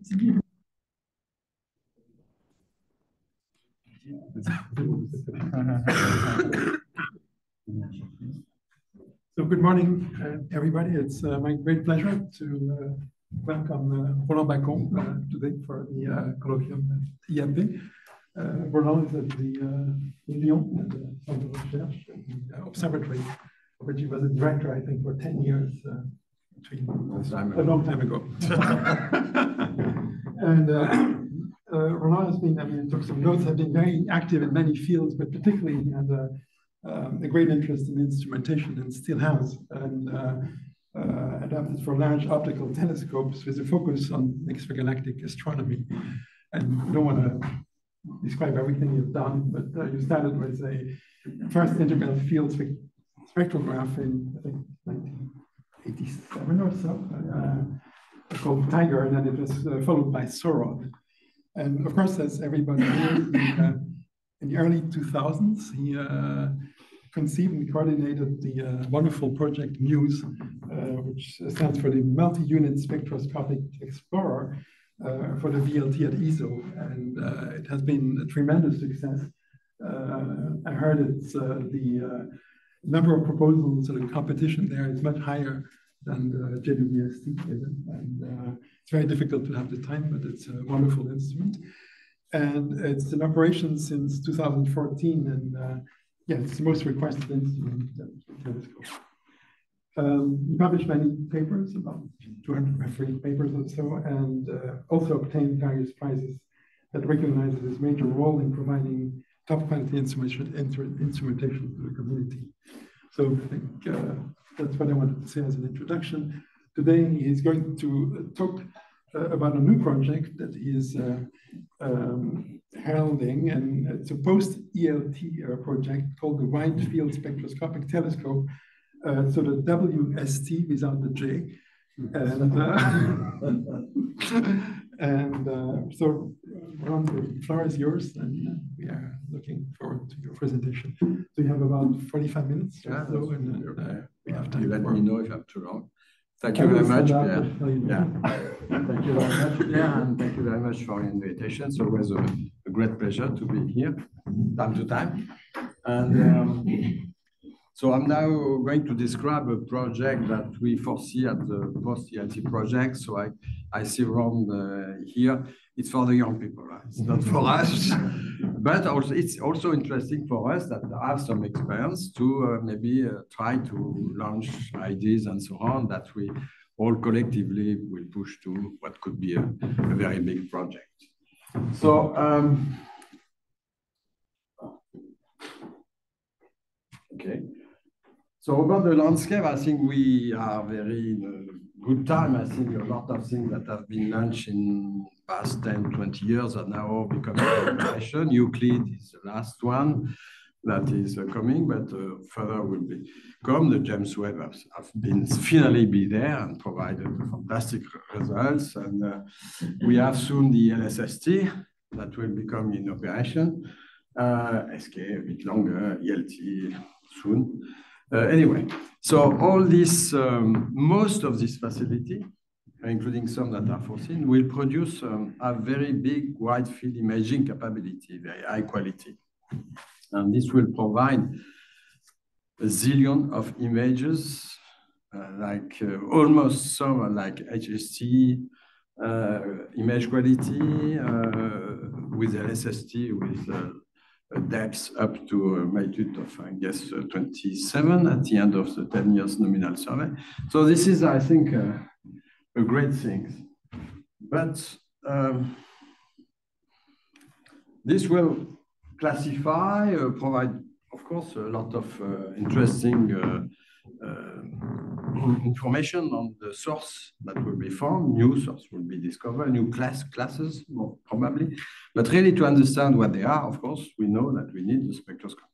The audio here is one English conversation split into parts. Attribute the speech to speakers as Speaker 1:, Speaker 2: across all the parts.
Speaker 1: So good morning, everybody. It's my great pleasure to welcome Roland today for the colloquium at IAP. Roland is at the Lyon, at the Centre de Recherche, the observatory, of which he was a director, I think, for 10 years, a long time ago. And Roland has been, I mean, took some notes, have been very active in many fields, but particularly he had a great interest in instrumentation and still has, and adapted for large optical telescopes with a focus on extragalactic astronomy. And I don't want to describe everything you've done, but you started with a first integral field spectrograph in, I think, 1987 or so, called Tiger, and then it was followed by Sorod. And of course, as everybody knows, in the early 2000s, he conceived and coordinated the wonderful project MUSE, which stands for the Multi-Unit Spectroscopic Explorer for the VLT at ESO. And it has been a tremendous success. I heard it's the number of proposals and the competition there is much higher than the WST. And it's very difficult to have the time, but it's a wonderful instrument. And it's in operation since 2014. And yeah, it's the most requested instrument that telescope. He published many papers, about 203 papers or so, and also obtained various prizes that recognize his major role in providing top quality instrumentation to the community. So I think that's what I wanted to say as an introduction. Today, he's going to talk about a new project that he is heralding, and it's a post-ELT project called the Wide Field Spectroscopic Telescope. So the WST without the J. And so Ron, the floor is yours, and we are looking forward to your presentation. So you have about 45 minutes or so, and we have time.
Speaker 2: You let me know if I'm too long. Thank you very much, Pierre. Yeah. Thank you very much, Pierre, and thank you very much for the invitation. It's always a great pleasure to be here, time to time. And so I'm now going to describe a project that we foresee at the post-ELT project. So I see Roland here. It's for the young people, right? It's not for us. But also, it's also interesting for us that have some experience to maybe try to launch ideas and so on that we all collectively will push to what could be a very big project. So, okay. So about the landscape, I think we are very in a good time. I think a lot of things that have been launched in past 10, 20 years are now becoming operation. Euclid is the last one that is coming, but further will come. The James Webb have been finally be there and provided fantastic results. And we have soon the LSST that will become in operation. SK a bit longer, ELT soon. Anyway, so all this, most of this facility, including some that are foreseen, will produce a very big wide field imaging capability, very high quality. And this will provide a zillion of images, almost some are like HST image quality with LSST with depths up to a magnitude of, I guess, 27 at the end of the 10 years nominal survey. So this is, I think, a great thing. But this will classify, provide, of course, a lot of interesting information on the source that will be found. New source will be discovered, new classes, more probably. But really to understand what they are, of course, we know that we need the spectroscopy.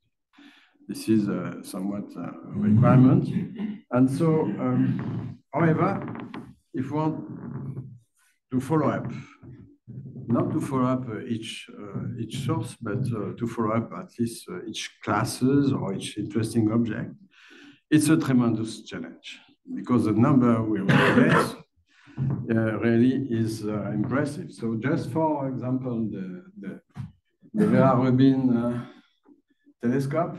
Speaker 2: This is somewhat a requirement. And so, however, if we want to follow up, not to follow up each source, but to follow up at least each classes or each interesting object, it's a tremendous challenge because the number we will get really is impressive. So just for example, the Vera Rubin telescope,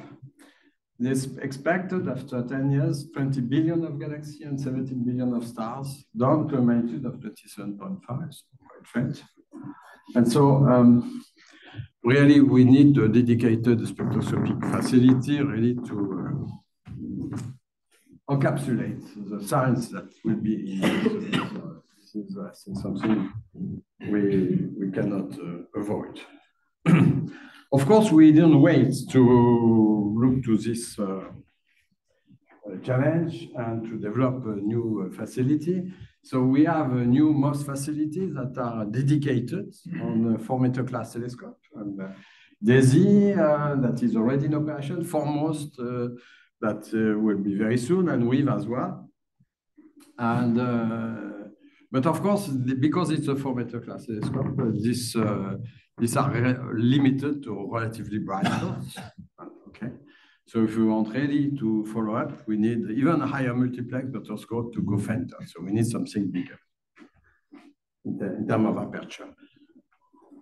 Speaker 2: this expected after 10 years, 20 billion of galaxies and 17 billion of stars, down to a magnitude of 27.5, so quite faint. And so really we need a dedicated spectroscopic facility really to encapsulate the science that will be in this is I think something we cannot avoid. Of course, we didn't wait to look to this challenge and to develop a new facility. So we have a new MOS facilities that are dedicated on a 4-meter class telescope. And DAISY, that is already in operation, Foremost, that will be very soon, and WIV as well. And but of course, because it's a 4-meter class telescope, these are limited to relatively bright spots. Okay, so if we want really to follow up, we need even a higher multiplex spectroscope to go fainter. So we need something bigger in terms of aperture.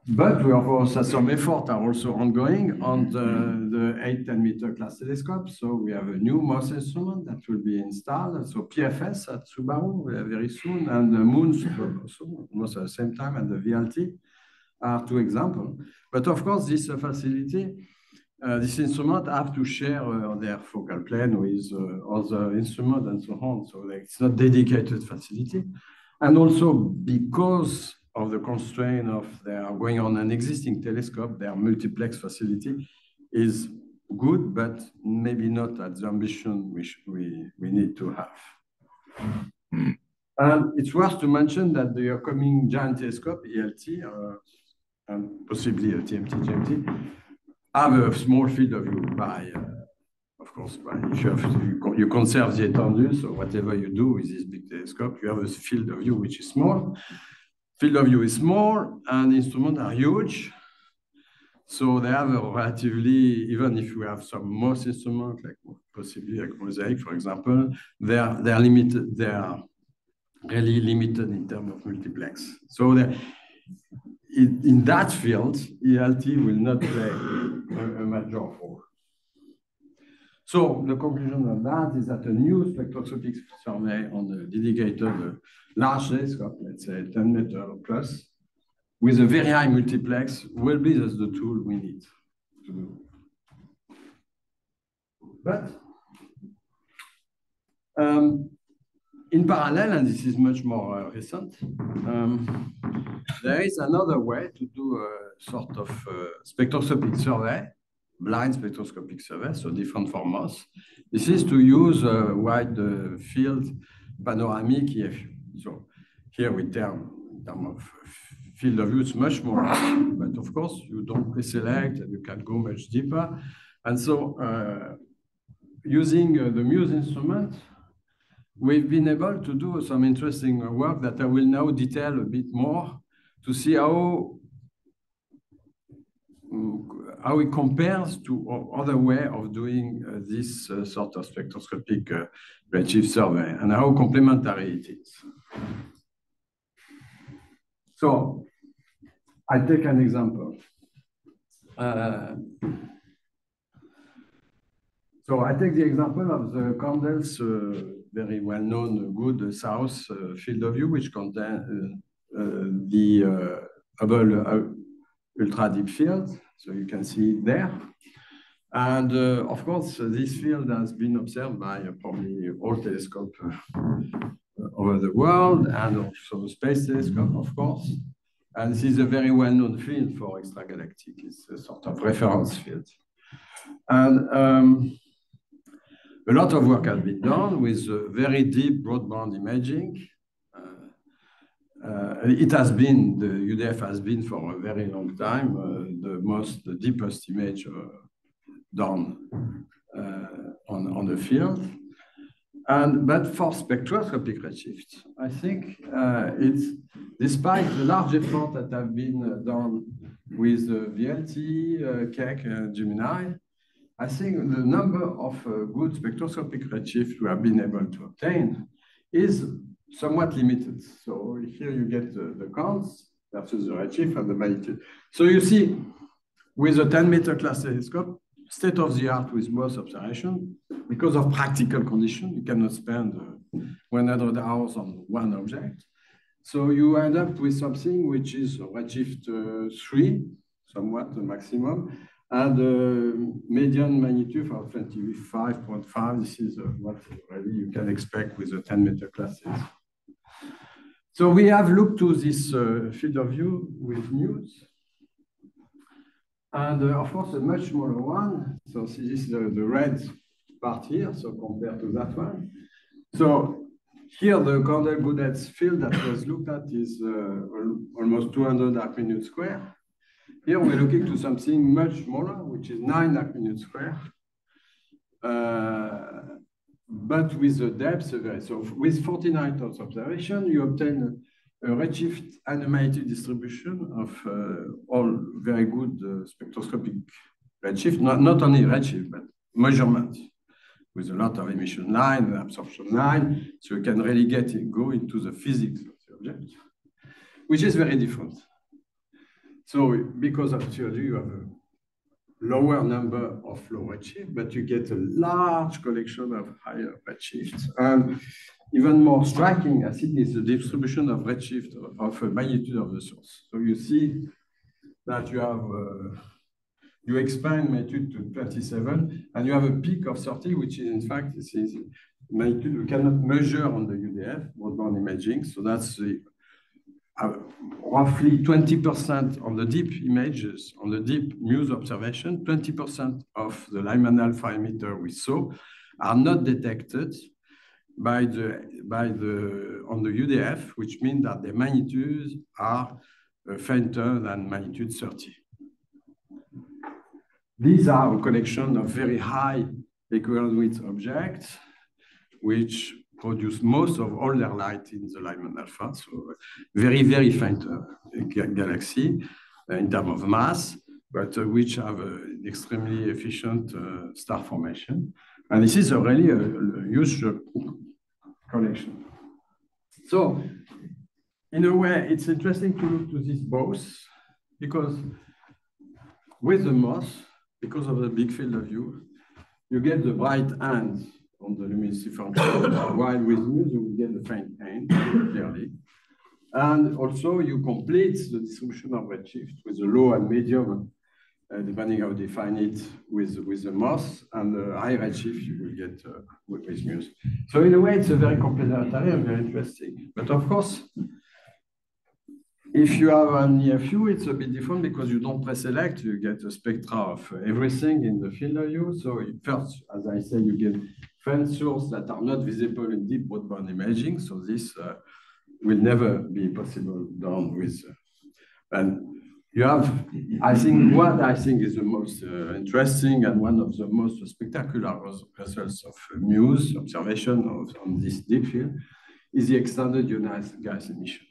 Speaker 2: But we of course have some effort are also ongoing on the 8-10 meter class telescope. So we have a new MOS instrument that will be installed. So PFS at Subaru very soon, and the MOONS also almost at the same time, and the VLT are 2 examples. But of course, this facility, this instrument have to share their focal plane with other instruments and so on. So it's not dedicated facility. And also because of the constraint of their going on an existing telescope, their multiplex facility is good, but maybe not at the ambition we need to have. And it's worth to mention that the upcoming giant telescope, ELT, and possibly a TMT, GMT, have a small field of view by, of course, by if you conserve the étendue, so whatever you do with this big telescope, you have a field of view which is small. Field of view is small, and instruments are huge. So they have a relatively, even if we have some MOS instruments, like possibly like Mosaic, for example, they're limited, they are really limited in terms of multiplex. So in that field, ELT will not play a major role. So the conclusion of that is that a new spectroscopic survey on the dedicated large telescope, let's say 10 meter plus, with a very high multiplex will be the tool we need to do. But in parallel, and this is much more recent, there is another way to do a sort of spectroscopic survey, blind spectroscopic survey, so different from MOS. This is to use a wide field panoramic EFU. So here we term in terms of field of view, it's much more, but of course you don't pre-select and you can go much deeper. And so using the MUSE instrument, we've been able to do some interesting work that I will now detail a bit more to see how it compares to other way of doing this sort of spectroscopic redshift survey and how complementary it is. So I take an example. So I take the example of the Candles very well-known good south field of view, which contain the Hubble ultra deep field. So you can see it there. And of course, this field has been observed by probably all telescopes over the world, and also space telescope, of course. And this is a very well-known field for extragalactic. It's a sort of reference field. And a lot of work has been done with very deep broadband imaging. It has been, the UDF has been for a very long time, the deepest image done on the field. But for spectroscopic redshift, I think it's, despite the large effort that have been done with the VLT, Keck, Gemini, I think the number of good spectroscopic redshift we have been able to obtain is somewhat limited. So here you get the counts versus the redshift and the magnitude. So you see, with a 10-meter class telescope, state of the art with MOS observation, because of practical conditions, you cannot spend 100 hours on one object. So you end up with something which is redshift 3, somewhat the maximum, and median magnitude of 25.5. This is what really you can expect with a 10-meter classes. So we have looked to this field of view with MUSE. And of course, a much smaller one. So this is the red part here, so compared to that one. So here, the Candel-Goudet's field that was looked at is almost 200 arcminutes square. Here, we're looking to something much smaller, which is 9 arcminutes square. But with the depth, so with 49 times observation, you obtain a redshift and a magnitude distribution of all very good spectroscopic redshift, not only redshift, but measurement, with a lot of emission line, absorption line, so you can really go into the physics of the object, which is very different. So because of theory, you have a lower number of low redshift, but you get a large collection of higher redshifts. And even more striking, I think, is the distribution of redshift of magnitude of the source. So you see that you have, you expand magnitude to 27, and you have a peak of 30, which is, in fact, this is magnitude we cannot measure on the UDF, broadband imaging. So that's the roughly 20% on the deep images, on the deep MUSE observation, 20% of the Lyman alpha emitter we saw are not detected on the UDF, which means that the magnitudes are fainter than magnitude 30. These are a collection of very high equivalent width objects, which produce most of all their light in the Lyman alpha, so very, very faint galaxy in terms of mass, but which have an extremely efficient star formation. And this is really a huge collection. So in a way, it's interesting to look to this both, because with the MOS, because of the big field of view, you get the bright end on the luminosity function, while with MUSE, you will get the faint end, clearly. And also, you complete the distribution of redshift with the low and medium, depending how you define it, with the MOS, and the high redshift you will get with MUSE. So in a way, it's a very complementary and very interesting. But of course, if you have an EFU, it's a bit different because you don't preselect, you get a spectra of everything in the field of view. So first, as I said, you get faint sources that are not visible in deep broadband imaging. So this will never be possible done with. And you have, I think, what I think is the most interesting and one of the most spectacular results of MUSE observation on this deep field is the extended ionized gas emission.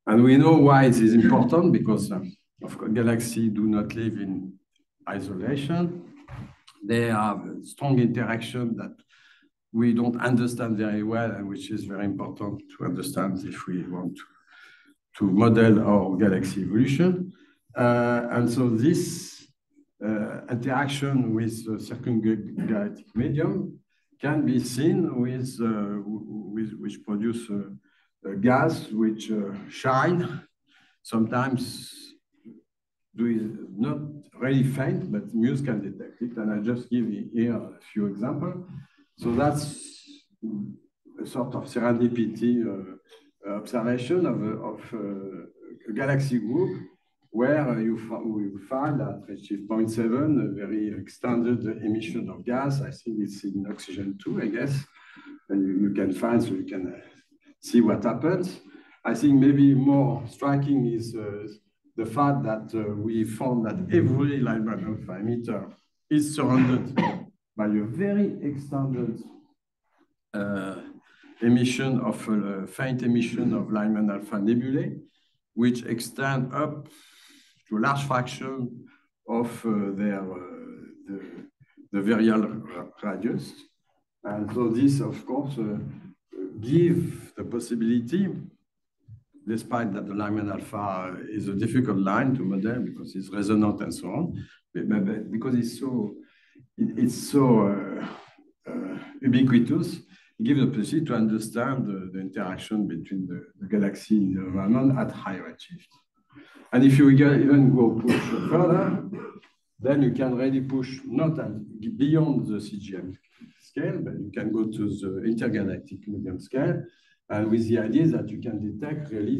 Speaker 2: And we know why it is important, because of course, galaxies do not live in isolation. They have a strong interaction that we don't understand very well, and which is very important to understand if we want to model our galaxy evolution. And so this interaction with the circumgalactic medium can be seen with which produce a gas which shine, sometimes not really faint, but MUSE can detect it. And I just give you here a few examples. So that's a sort of serendipity observation of a galaxy group where you find at redshift 0.7 a very extended emission of gas. I think it's in oxygen 2, I guess. And you can find, so you can see what happens. I think maybe more striking is the fact that we found that every Lyman alpha emitter is surrounded by a very extended emission of faint emission of Lyman alpha nebulae, which extend up to a large fraction of the virial radius. And so this, of course, give the possibility, despite that the Lyman alpha is a difficult line to model because it's resonant and so on, but because it's so ubiquitous, it gives the possibility to understand the interaction between the galaxy and the environment at high redshift. And if you even go push further, then you can really push not beyond the CGM scale, but you can go to the intergalactic medium scale, and with the idea that you can detect really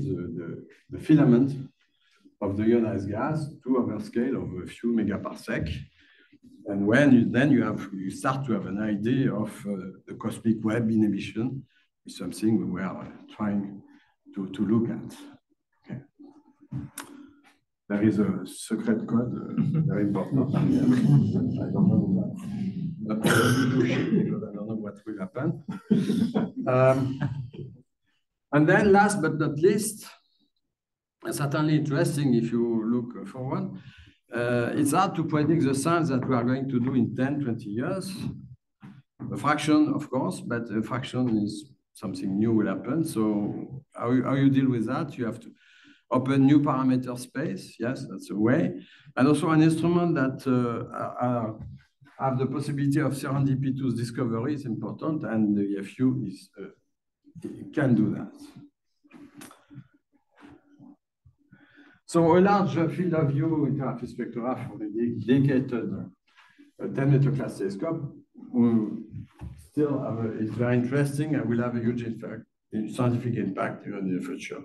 Speaker 2: the filament of the ionized gas to over scale of a few megaparsec. And when you start to have an idea of the cosmic web inhibition, is something we were trying to look at. Okay. There is a secret code, very important. I don't know that. Because I don't know what will happen. And then last but not least, certainly interesting if you look forward, it's hard to predict the science that we are going to do in 10, 20 years. A fraction, of course, but a fraction is something new will happen. So how you deal with that? You have to open new parameter space. Yes, that's a way. And also an instrument that have the possibility of serendipitous discovery is important, and the EFU can do that. So a large field of view interactive spectrograph for the dedicated 10-meter class telescope still is very interesting and will have a huge scientific impact even in the future.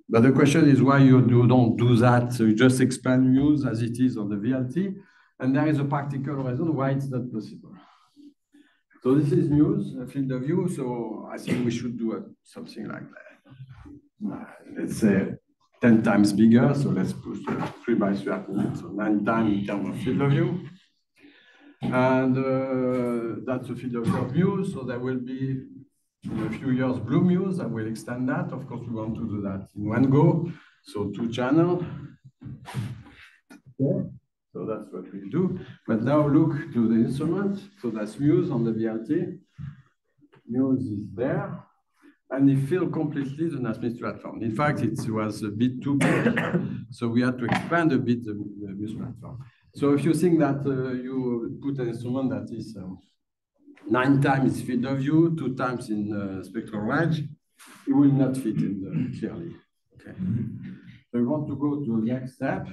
Speaker 2: But the question is why you don't do that. So you just expand MUSE as it is on the VLT, and there is a practical reason why it's not possible. So this is MUSE, a field of view. So I think we should do something like that. Let's say 10 times bigger. So let's push 3 by 3 so 9 times in terms of field of view. And that's a field of view of MUSE. So there will be in a few years blue MUSE. I will extend that. Of course, we want to do that in one go. So 2 channels. Okay. So that's what we do. But now look to the instrument. So that's MUSE on the VLT. MUSE is there. And it filled completely the Nasmith platform. In fact, it was a bit too big. So we had to expand a bit the MUSE platform. So if you think that you put an instrument that is 9 times field of view, 2 times in spectral range, it will not fit in clearly. Okay. So we want to go to the next step.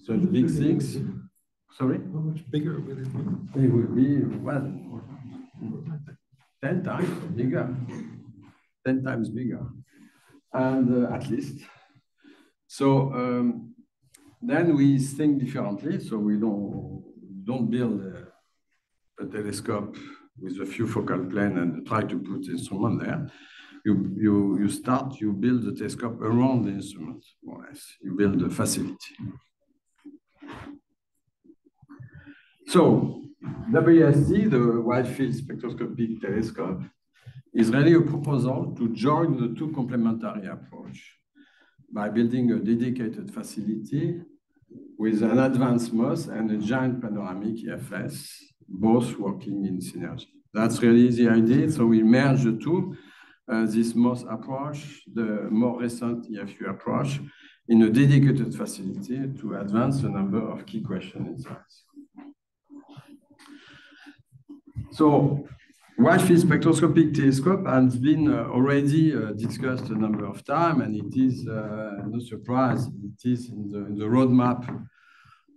Speaker 2: So the big things. Sorry?
Speaker 1: How much bigger will it be?
Speaker 2: It will be, well, 10 times bigger. 10 times bigger. And at least. So then we think differently. So we don't build a telescope with a few focal plane and try to put the instrument there. You build the telescope around the instrument, more or less. You build a facility. So WST, the Wide Field Spectroscopic Telescope, is really a proposal to join the 2 complementary approach by building a dedicated facility with an advanced MOS and a giant panoramic IFS, both working in synergy. That's really the idea. So we merge the 2, this MOS approach, the more recent EFU approach, in a dedicated facility to advance a number of key questions in science. So Wide Field Spectroscopic Telescope has been already discussed a number of times, and it is no surprise, it is in the roadmap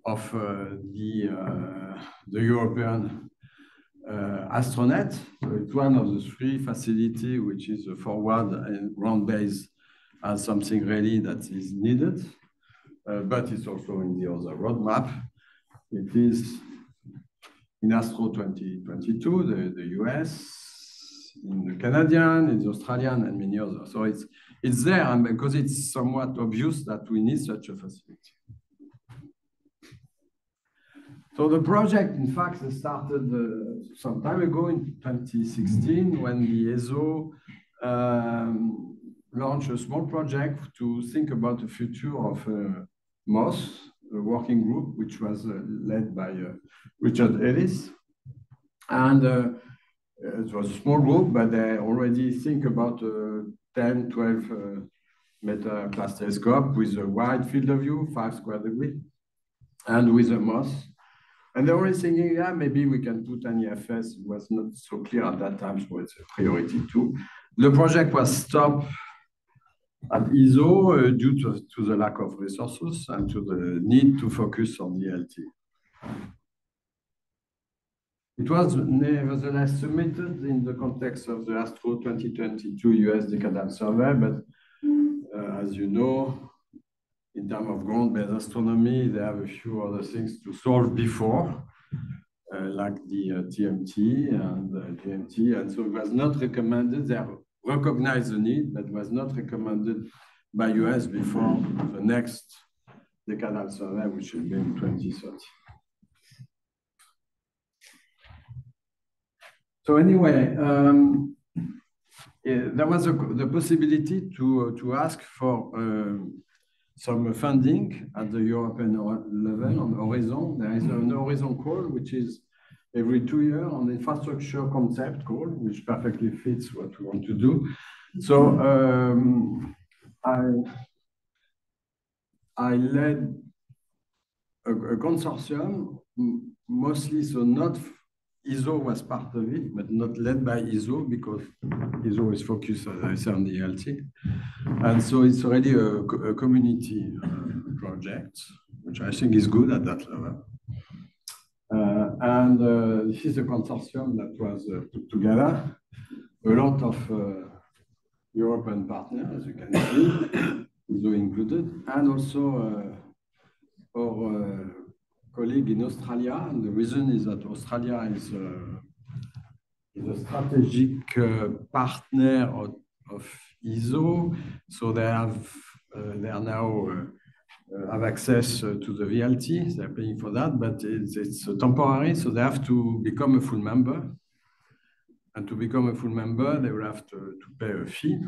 Speaker 2: of the European astronet. So it's one of the 3 facilities which is forward and ground-based as something really that is needed, but it's also in the other roadmap. It is in Astro 2022, the US, in the Canadian, in the Australian, and many others. So it's there, and because it's somewhat obvious that we need such a facility. So the project, in fact, started some time ago in 2016 when the ESO launched a small project to think about the future of MOS, a working group, which was led by Richard Ellis. And it was a small group, but they already think about 10, 12 meter class telescope with a wide field of view, 5 square degree, and with a MOS. And they were thinking, yeah, maybe we can put an IFS. It was not so clear at that time, so it's a priority too. The project was stopped at ISO due to the lack of resources and to the need to focus on the ELT. It was nevertheless submitted in the context of the Astro 2022 US Decadal Survey, but as you know, in terms of ground-based astronomy, they have a few other things to solve before, like the TMT and GMT, and so it was not recommended. They recognized the need, but was not recommended by US before the next Decadal Survey, which will be in 2030. So anyway, there was the possibility to ask for some funding at the European level on Horizon. There is an Horizon call, which is every 2 years on infrastructure concept call, which perfectly fits what we want to do. So I led a consortium, mostly, so not ISO was part of it, but not led by ISO because ISO is focused, as I said, on the ELT. And so it's already a community project, which I think is good at that level. This is a consortium that was put together, a lot of European partners, as you can see, ISO included, and also our colleague in Australia. And the reason is that Australia is a strategic partner of ISO, so they are now have access to the VLT. They're paying for that, but it's temporary, so they have to become a full member. And to become a full member, they will have to pay a fee.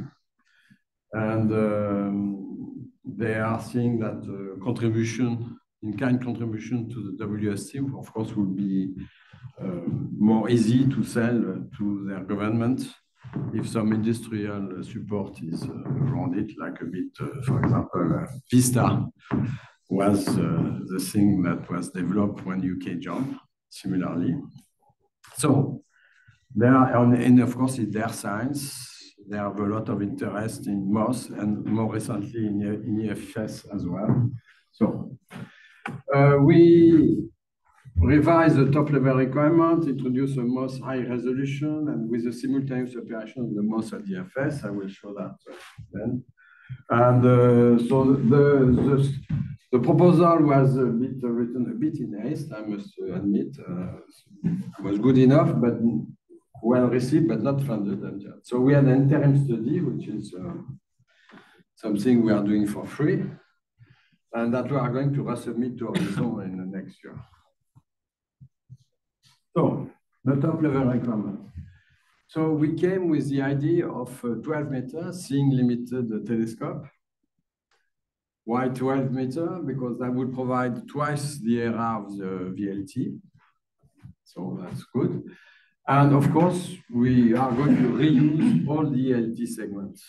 Speaker 2: And they are seeing that contribution, in-kind contribution to the WST, of course, will be more easy to sell to their government if some industrial support is around it, like a bit, for example, Vista was the thing that was developed when UK joined, similarly. So there are, and of course, in their science, they have a lot of interest in MOS and more recently in IFS as well. So we revise the top-level requirement, introduce a MOS high resolution, and with the simultaneous operation of the MOS and IFS. I will show that then. And so the proposal was written a bit in haste, I must admit. Was good enough, but well received, but not funded. So we had an interim study, which is something we are doing for free, and that we are going to resubmit to Horizon in the next year. So the top-level requirement. So we came with the idea of 12 meters, seeing limited telescope. Why 12 meters? Because that would provide twice the area of the VLT. So that's good. And of course, we are going to reuse all the ELT segments.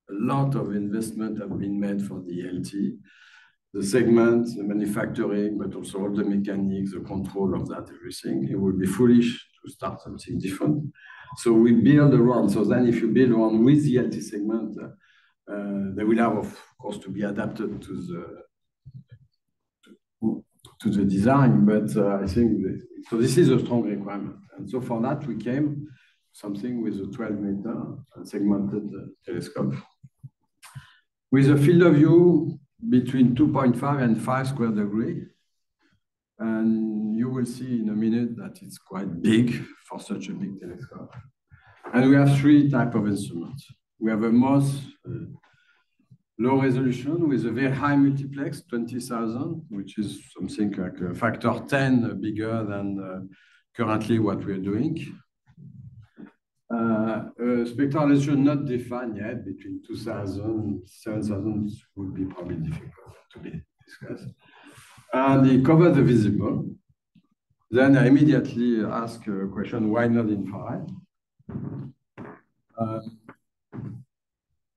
Speaker 2: A lot of investment have been made for the ELT. The segments, the manufacturing, but also all the mechanics, the control of that, everything. It would be foolish to start something different. So we build around. So then if you build around with the ELT segment, they will have, of course, to be adapted to the design. But I think, so this is a strong requirement. And so for that, we came something with a 12-meter segmented telescope. With a field of view between 2.5 and 5 square degree. And you will see in a minute that it's quite big for such a big telescope. And we have 3 types of instruments. We have a MOS low resolution with a very high multiplex, 20,000, which is something like a factor 10 bigger than currently what we're doing. Spectral resolution not defined yet, between 2,000, 7,000 would be probably difficult to be discussed. And it covers the visible. Then I immediately ask a question, why not infrared?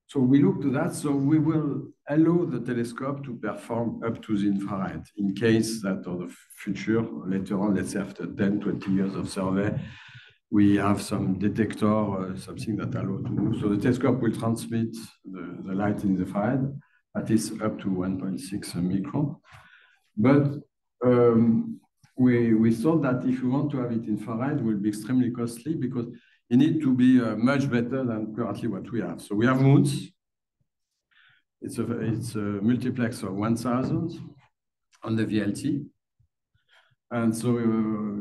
Speaker 2: So we look to that. So we will allow the telescope to perform up to the infrared in case that in the future, later on, let's say after 10, 20 years of survey, we have some detector, something that allows to move. So the telescope will transmit the light in the infrared, at least up to 1.6 micron. But we thought that if you want to have it infrared, it will be extremely costly because it needs to be much better than currently what we have. So we have moons. It's a multiplex of 1,000 on the VLT. And so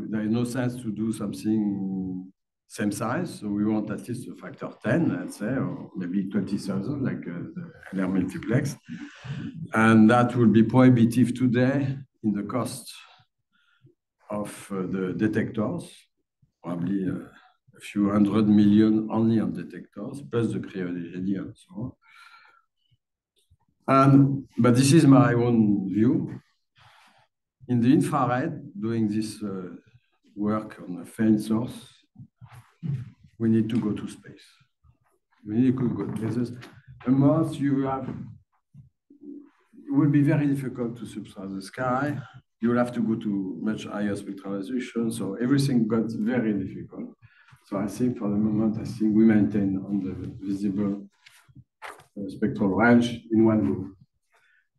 Speaker 2: there is no sense to do something same size. So we want at least a factor 10, let's say, or maybe 20,000, like the LR multiplex. And that will be prohibitive today in the cost of the detectors, probably a few hundred million only on detectors, plus the cryogeny and so on. But this is my own view. In the infrared, doing this work on a faint source, we need to go to space. We need to go to places. MOS, it will be very difficult to subtract the sky. You will have to go to much higher spectral resolution. So everything got very difficult. So I think for the moment, we maintain on the visible spectral range in one group.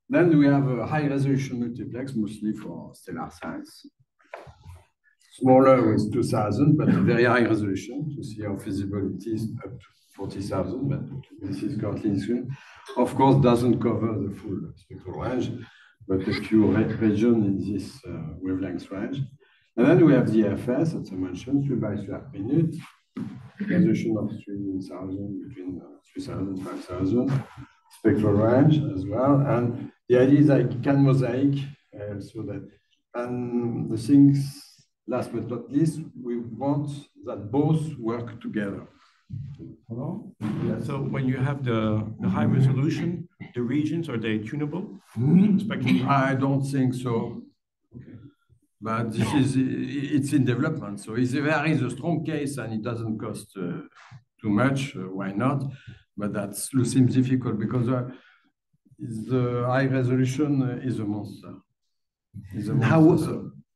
Speaker 2: Then we have a high resolution multiplex, mostly for stellar science. Smaller with 2,000, but a very high resolution to see how visibility is up to 40,000, but this is currently in screen. Of course, doesn't cover the full spectral range, but a few regions in this wavelength range. And then we have the IFS, as I mentioned, 3 by 3 per minute, resolution of 3,000, between 3,000 and 5,000, spectral range as well. And the idea is I can mosaic so that, and the things, last but not least, we want that both work together.
Speaker 3: Hello? Yeah, so when you have the high resolution, the regions, are they tunable?
Speaker 2: I don't think so. Okay. But this is, it's in development. So if there is a strong case and it doesn't cost too much, why not? But that seems difficult because the high resolution is a monster.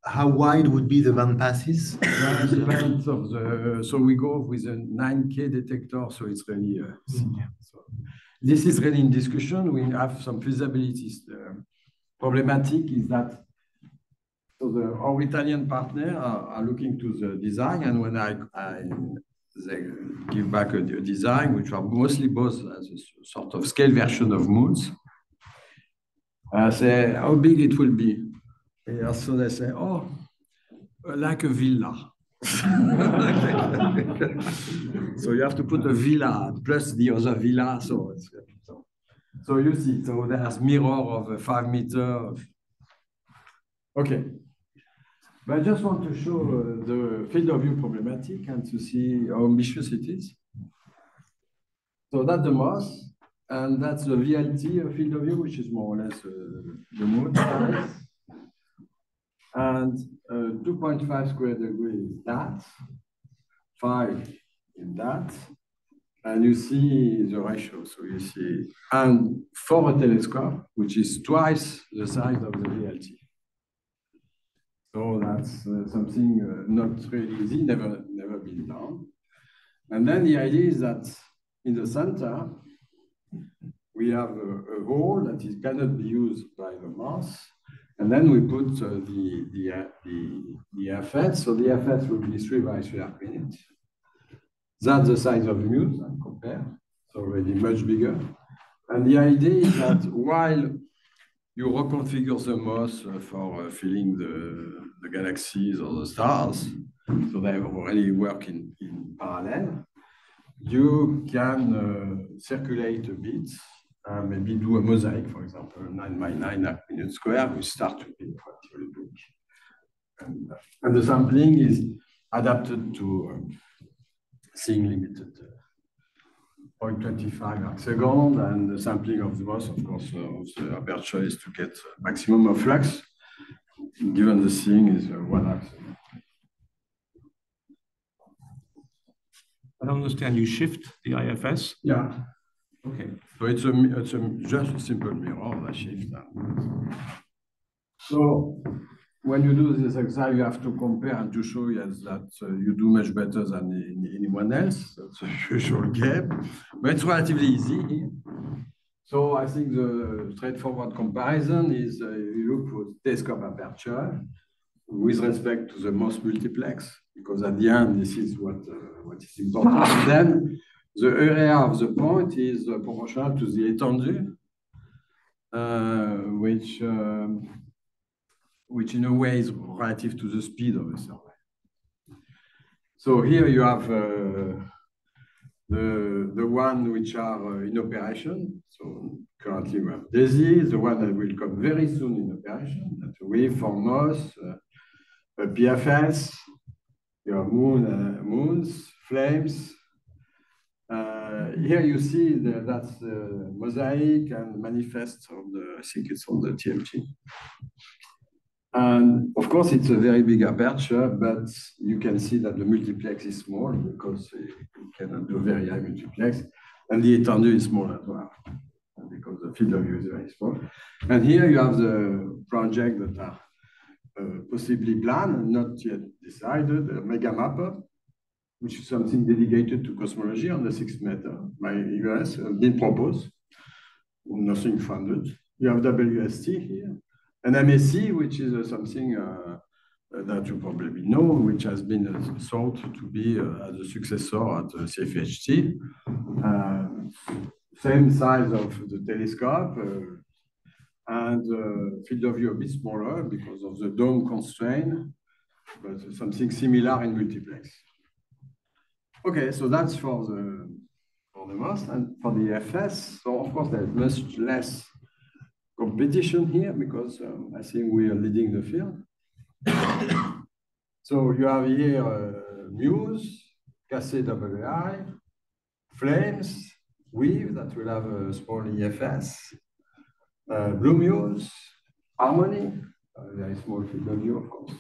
Speaker 4: How wide would be the band passes?
Speaker 2: So we go with a 9K detector, so it's really so this is really in discussion. We have some feasibilities. Problematic is that our Italian partner are looking to the design, and when they give back a design, which are mostly both as a sort of scale version of moons, I say how big it will be. And so they say, oh, like a villa. So you have to put a villa plus the other villa. So you see, so there's mirror of 5 meters. Okay. But I just want to show the field of view problematic and to see how ambitious it is. So that's the MOS, and that's the VLT field of view, which is more or less the moon size. And 2.5 square degree is that, 5 is that, and you see the ratio. So you see, and for a telescope, which is twice the size of the VLT. So that's something not really easy, never been done. And then the idea is that in the center, we have a hole that cannot be used by the MOS. And then we put the IFS. So the IFS will be 3 by 3 per minute. That's the size of MUSE, and compare. It's already much bigger. And the idea is that while you reconfigure the MOS for filling the galaxies or the stars, so they already work in parallel, you can circulate a bit. Maybe do a mosaic, for example, 9 by 9 per minute square, we start to be relatively big. And the sampling is adapted to seeing limited 0.25 arc second, and the sampling of the MOS, of course, of the aperture is to get maximum of flux, given the seeing is 1 arc second.
Speaker 3: I don't understand. You shift the IFS?
Speaker 2: Yeah.
Speaker 3: Okay.
Speaker 2: So it's just a simple mirror that shifts. So when you do this exercise, you have to compare and to show that you do much better than anyone else. That's a usual game, but it's relatively easy here. So I think the straightforward comparison is you look for telescope aperture with respect to the MOS multiplex, because at the end, this is what is important. And then the area of the point is proportional to the étendue, which in a way is relative to the speed of the survey. So here you have the one which are in operation. So currently we have DAISY, the one that will come very soon in operation. That's a waveform MOS, PFS, you have moons, flames. Here you see that's the mosaic and manifest of the, I think it's on the TMT. And of course, it's a very big aperture, but you can see that the multiplex is small because you cannot do very high multiplex. And the étendue is small as well, because the field of view is very small. And here you have the project that are possibly planned, not yet decided, a mega mapper, which is something dedicated to cosmology on the 6 meter by US, been proposed, nothing funded. You have WST here. And MSc, which is something that you probably know, which has been thought to be the successor at CFHT. Same size of the telescope, and field of view a bit smaller because of the dome constraint, but something similar in multiplex. Okay, so that's for the MOS and for the IFS. So of course, there's much less competition here because I think we are leading the field. So you have here MUSE, KCWI, flames, WEAVE that will have a small IFS, Blue MUSE, Harmony, a very small field of view, of course,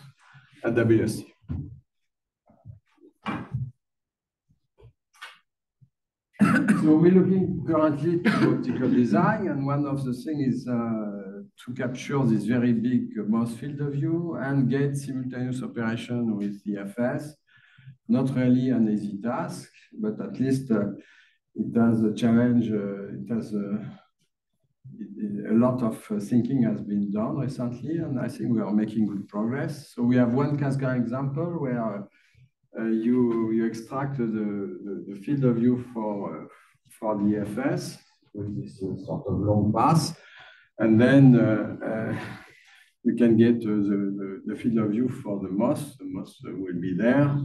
Speaker 2: and WST. So we're looking currently to optical design, and one of the things is to capture this very big MOS field of view and get simultaneous operation with the IFS. Not really an easy task, but at least it has a challenge. It has a lot of thinking has been done recently, and I think we are making good progress. So we have one Cascade example where you extract the field of view for the IFS with this sort of long path, and then you can get the field of view for the MOS. The MOS will be there.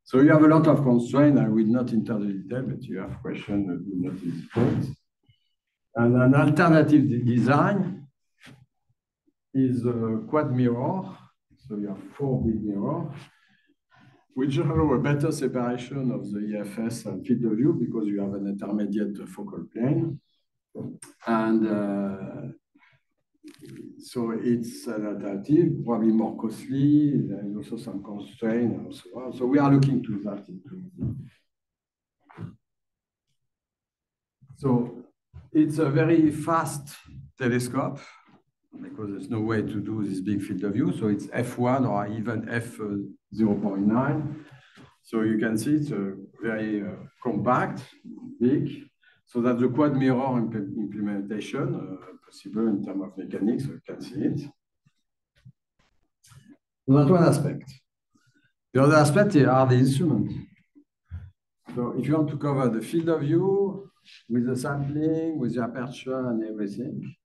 Speaker 2: So you have a lot of constraints. I will not enter the detail, but you have questions, do not hesitate. And an alternative design is a quad mirror. So you have 4 big mirrors, which allow a better separation of the IFS and field of view because you have an intermediate focal plane. And so it's an alternative, probably more costly. There is also some constraint and so on. So we are looking to that. So it's a very fast telescope because there's no way to do this big field of view. So it's f1 or even f0.9. So you can see it's a very compact, big. So that's the quad mirror implementation, possible in terms of mechanics, so you can see it. So that's one aspect. The other aspect are the instruments. So if you want to cover the field of view with the sampling, with the aperture and everything,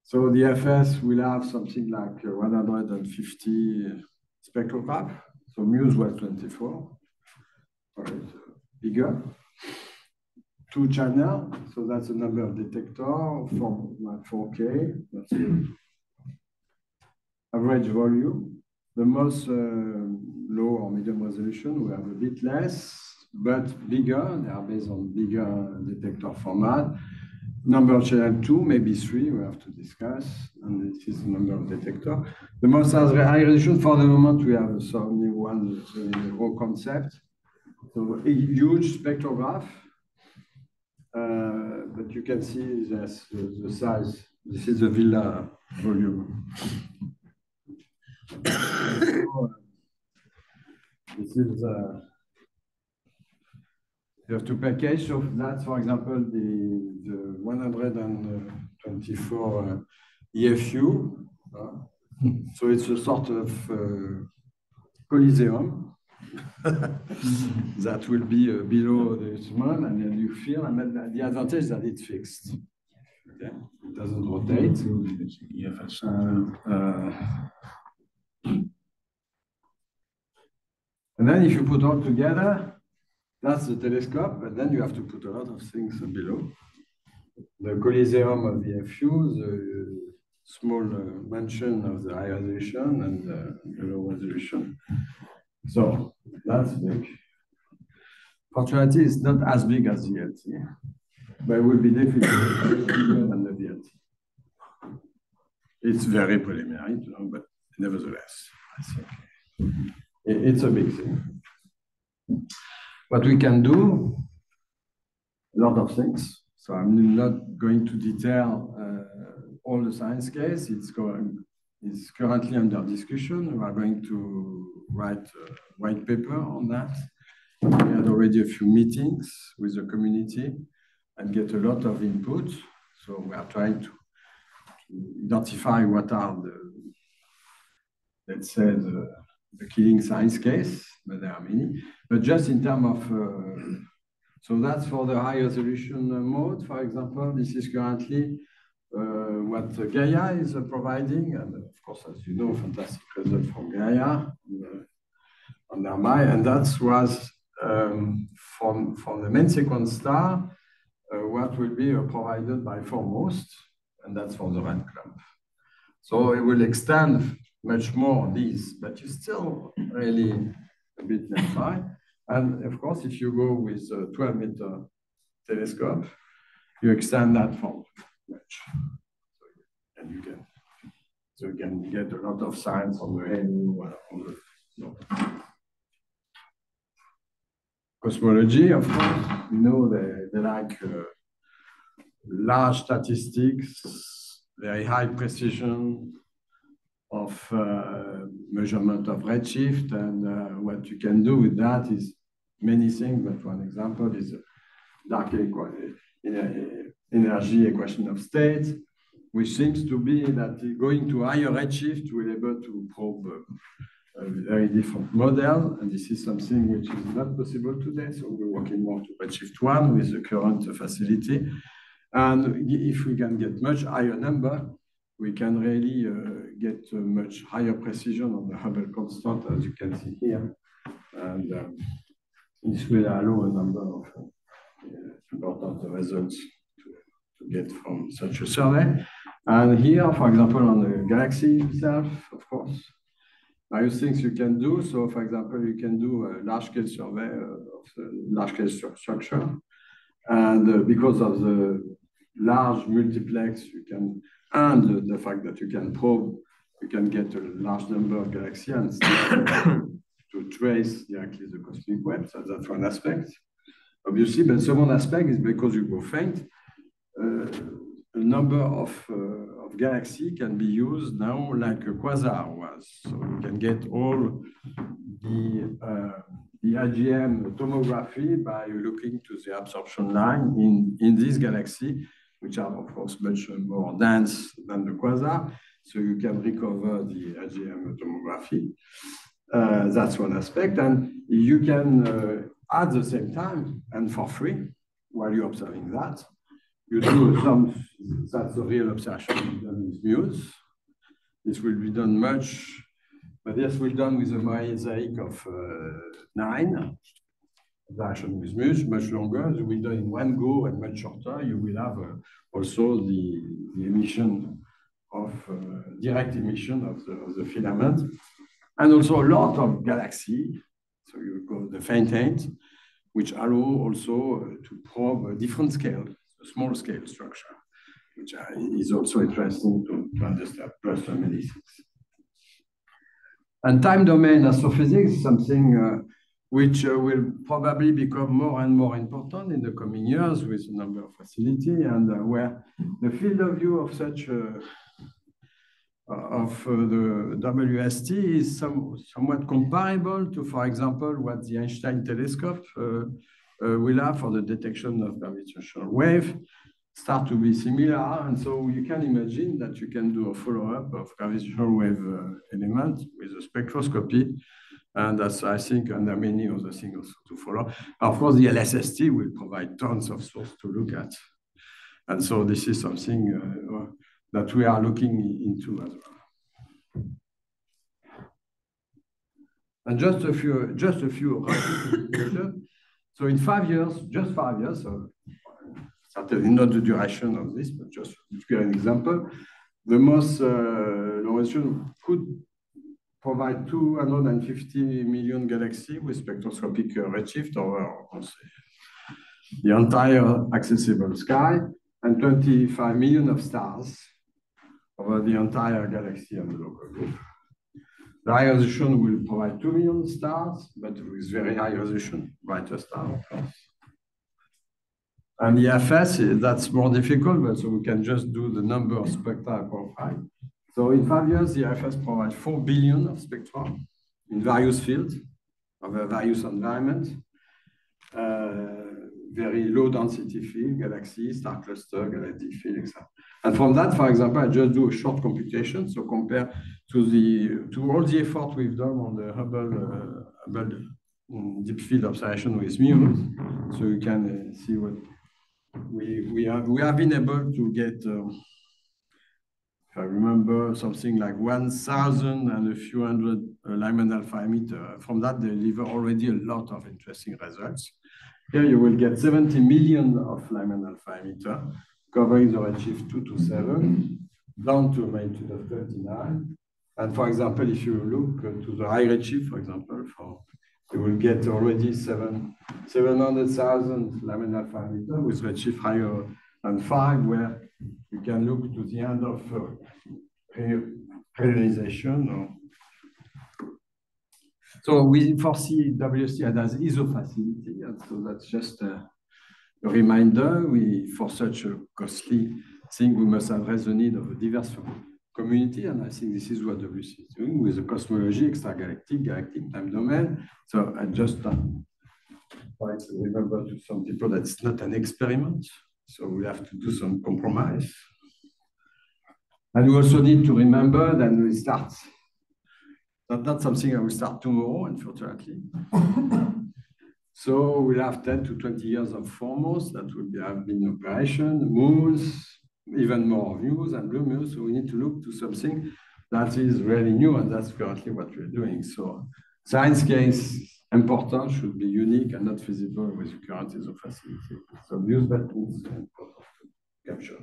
Speaker 2: so the IFS will have something like 150 spectrograph. So MUSE was 24, right, bigger. 2 channels, so that's the number of detectors for 4K. That's the average volume. The most low or medium resolution, we have a bit less, but bigger. They are based on bigger detector format. Number of channel 2, maybe 3, we have to discuss. And this is the number of detector. The most high resolution for the moment, we have only one raw concept. So a huge spectrograph, but you can see this, the size. This is the villa volume. This is you have to package. So that's, for example, the 124 EFU. So it's a sort of coliseum that will be below this one, and then you feel, and then the advantage is that it's fixed. Okay? It doesn't rotate. And then if you put all together, that's the telescope, but then you have to put a lot of things below. The coliseum of the FU, the small mansion of the high resolution and the low resolution. So that's big. Fortunately, it's not as big as the VLT, but it will be definitely bigger than the VLT. It's very preliminary, but nevertheless, I think it's a big thing. What we can do, a lot of things. So I'm not going to detail all the science case. It's currently under discussion. We are going to write a white paper on that. We had already a few meetings with the community and get a lot of input. So we are trying to identify what are the, let's say, the killing science case, but there are many. But just in terms of, so that's for the high resolution mode, for example. This is currently what Gaia is providing. And of course, as you know, fantastic result from Gaia on their mind. And that was from the main sequence star, what will be provided by Foremost, and that's for the red clump. So it will extend much more these, but you still really a bit nearby. And of course, if you go with a 12-meter telescope, you extend that from much. And you can get a lot of science on the halo, on the cosmology, of course. You know, they like large statistics, very high precision of measurement of redshift, and what you can do with that is many things, but one example is dark energy equation of state, which seems to be that going to higher redshift will be able to probe a very different model, and this is something which is not possible today, so we're working more to redshift 1 with the current facility, and if we can get much higher number, we can really get much higher precision on the Hubble constant, as you can see here. And this will allow a number of important results to get from such a survey. And here, for example, on the galaxy itself, of course, various things you can do. So, for example, you can do a large-scale survey of the large-scale structure. And because of the large multiplex, you can, and the fact that you can probe, you can get a large number of galaxies to trace directly the cosmic web. So that's one aspect, obviously. But the second aspect is because you go faint, a number of galaxies can be used now like a quasar was. So you can get all the AGM tomography by looking to the absorption line in this galaxy, which are, of course, much more dense than the quasar. So you can recover the AGM tomography. That's one aspect. And you can, at the same time, and for free, while you're observing that, you do some, that's the real observation done with MUSE. This will be done much, but this will be done with a mosaic of 9. Observation with MUSE, much longer. It will be done in one go and much shorter. You will have also the emission of direct emission of the filament, and also a lot of galaxies. So you go the faint, which allow also to probe a different scale, a small scale structure, which is also interesting to understand, plus many things. And time domain astrophysics is something which will probably become more and more important in the coming years with the number of facility, and where the field of view of such the WST is somewhat comparable to, for example, what the Einstein telescope will have for the detection of gravitational wave, start to be similar. And so you can imagine that you can do a follow-up of gravitational wave element with a spectroscopy. And that's, I think, and there are many other things also to follow. Of course, the LSST will provide tons of source to look at. And so this is something that we are looking into as well. And just a few so in 5 years, just 5 years, so certainly not the duration of this, but just to give an example, the MOS resolution could provide 250 million galaxies with spectroscopic redshift over the entire accessible sky, and 25 million of stars over the entire galaxy and the local group. The high resolution will provide 2 million stars, but with very high resolution, brighter stars. And the IFS, that's more difficult, but so we can just do the number of spectra profile. So in 5 years, the IFS provides 4 billion of spectra in various fields of various environments. Very low density field, galaxy, star cluster, galactic field, etc. And from that, for example, I just do a short computation. So compare to all the effort we've done on the Hubble deep field observation with MUSE. So you can see what we have been able to get. If I remember, something like 1,000 and a few hundred Lyman alpha emitter. From that, they deliver already a lot of interesting results. Here you will get 70 million of Lyman alpha emitter, covering the redshift 2 to 7, down to a magnitude of 39. And for example, if you look to the high redshift, for example, you will get already 700,000 Lyman alpha emitter with redshift higher than 5, where you can look to the end of realization. So we foresee WST as ISO facility, and so that's just a reminder. For such a costly thing, we must address the need of a diverse community, and I think this is what WST is doing with the cosmology, extragalactic, galactic time domain. So I just try to remember to some people that it's not an experiment, so we have to do some compromise. And we also need to remember that we start. That's not something I will start tomorrow, unfortunately. So we'll have 10 to 20 years of foremost that will have been in operation, MOONs, even more MUSE and blue MUSE. So we need to look to something that is really new, and that's currently what we're doing. So science case important should be unique and not feasible with the current ISO facility. So MUSE buttons are important to capture.